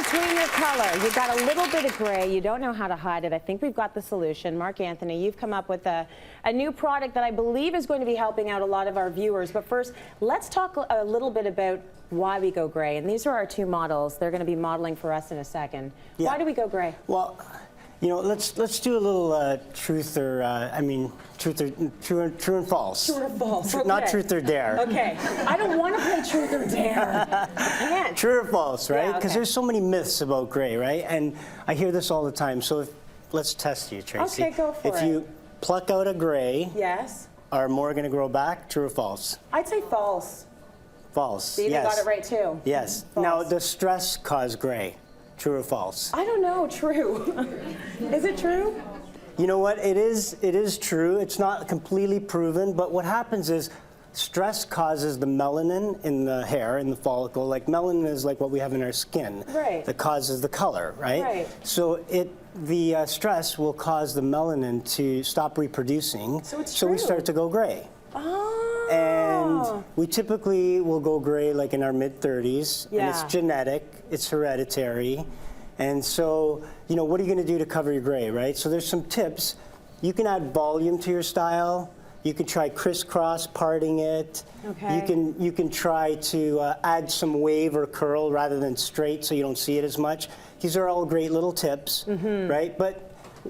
between your color. You've got a little bit of gray. You don't know how to hide it. I think we've got the solution. Marc Anthony, you've come up with a new product that I believe is going to be helping out a lot of our viewers. But first, let's talk a little bit about why we go gray. And these are our two models. They're going to be modeling for us in a second. Yeah. Why do we go gray? Well, you know, let's do a little truth or true and false. True or false. Okay. Not truth or dare. Okay. I don't want to play truth or dare. I can't. True or false, right? Because okay. there's so many myths about gray, right? And I hear this all the time. So let's test you, Tracy. Okay, go for it. If you pluck out a gray, yes, are more going to grow back? True or false? I'd say false. False. So you yes. got it right too. Yes. False. Now, does stress cause gray? True or false? I don't know. True. Is it true? You know what? It is true. It's not completely proven, but what happens is stress causes the melanin in the hair, in the follicle. Like melanin is like what we have in our skin. Right. That causes the color, right? Right. So the stress will cause the melanin to stop reproducing. So it's So we true. start to go gray. Oh. And we typically will go gray like in our mid-30s. Yeah. And it's genetic, it's hereditary. And so, you know, what are you going to do to cover your gray, right? So there's some tips. You can add volume to your style. You can try crisscross parting it. Okay. You can try to add some wave or curl rather than straight so you don't see it as much. These are all great little tips, right? But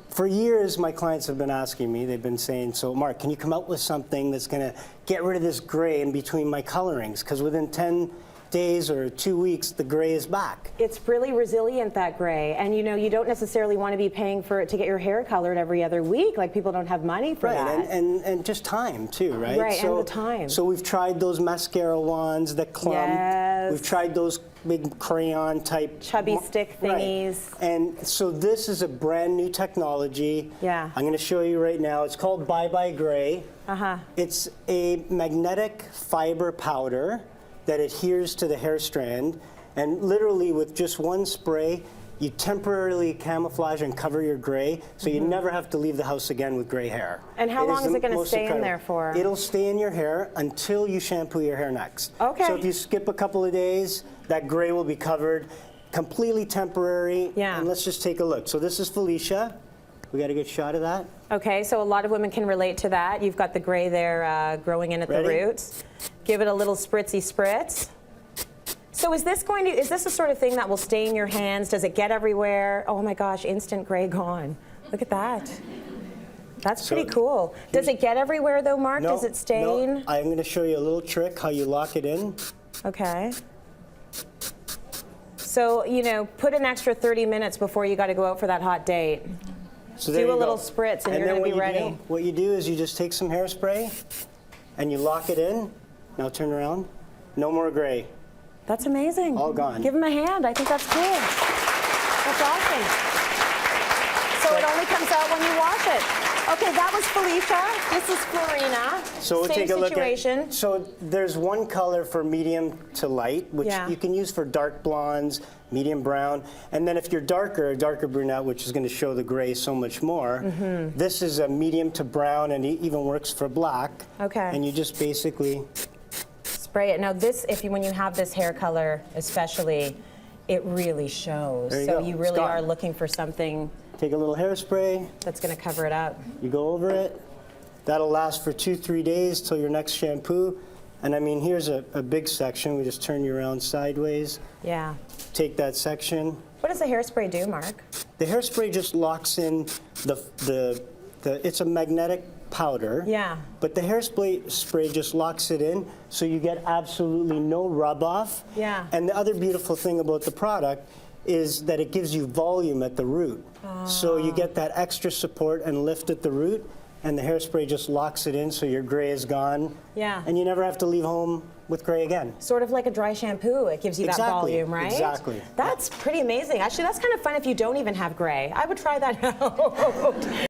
for years, my clients have been asking me, they've been saying, so Marc, can you come up with something that's going to get rid of this gray in between my colorings? Because within 10 days or 2 weeks, the gray is back. It's really resilient, that gray. And you know, you don't necessarily want to be paying for it to get your hair colored every other week. Like, people don't have money for that. Right, and just time too, right? Right, so, and the time. So we've tried those mascara wands that clump. Yes. We've tried those big crayon type. Chubby stick thingies. Right. And so this is a brand new technology. Yeah. I'm going to show you right now. It's called Bye Bye Gray. Uh-huh. It's a magnetic fiber powder that adheres to the hair strand, and literally with just one spray, you temporarily camouflage and cover your gray, so you never have to leave the house again with gray hair. And how long is it going to stay in there for? It'll stay in your hair until you shampoo your hair next. Okay. So if you skip a couple of days, that gray will be covered, completely temporary. Yeah. And let's just take a look. So this is Felicia. We got a good shot of that. Okay, so a lot of women can relate to that. You've got the gray there growing in at the roots. Give it a little spritzy spritz. So is this the sort of thing that will stain your hands? Does it get everywhere? Oh my gosh, instant gray gone. Look at that. That's pretty cool. Does it get everywhere though, Marc? No, Does it stain? No, I'm going to show you a little trick how you lock it in. Okay. So, you know, put an extra 30 minutes before you got to go out for that hot date. So do a little spritz and you're going to be ready. What you do is you just take some hairspray and you lock it in. Now turn around. No more gray. That's amazing. All gone. Give him a hand. I think that's cool. That's awesome. So it only comes out when you wash it. Okay, that was Felicia. This is Florina. So we'll Same take a situation. look at. So there's one color for medium to light, which you can use for dark blondes, medium brown, and then if you're darker, a darker brunette, which is going to show the gray so much more. This is a medium to brown, and it even works for black. Okay. And you just basically spray it. Now this, when you have this hair color, especially, it really shows. There you so go. you really are looking for something. Take a little hairspray. That's going to cover it up. You go over it. That'll last for 2-3 days till your next shampoo. And I mean, here's a big section. We just turn you around sideways. Yeah. Take that section. What does the hairspray do, Marc? The hairspray just locks in it's a magnetic powder. Yeah. But the spray just locks it in, so you get absolutely no rub off. Yeah. And the other beautiful thing about the product is that it gives you volume at the root. So you get that extra support and lift at the root, and the hairspray just locks it in so your gray is gone. Yeah. And you never have to leave home with gray again. Sort of like a dry shampoo. It gives you that volume, right? Exactly. That's pretty amazing. Actually, that's kind of fun if you don't even have gray. I would try that out.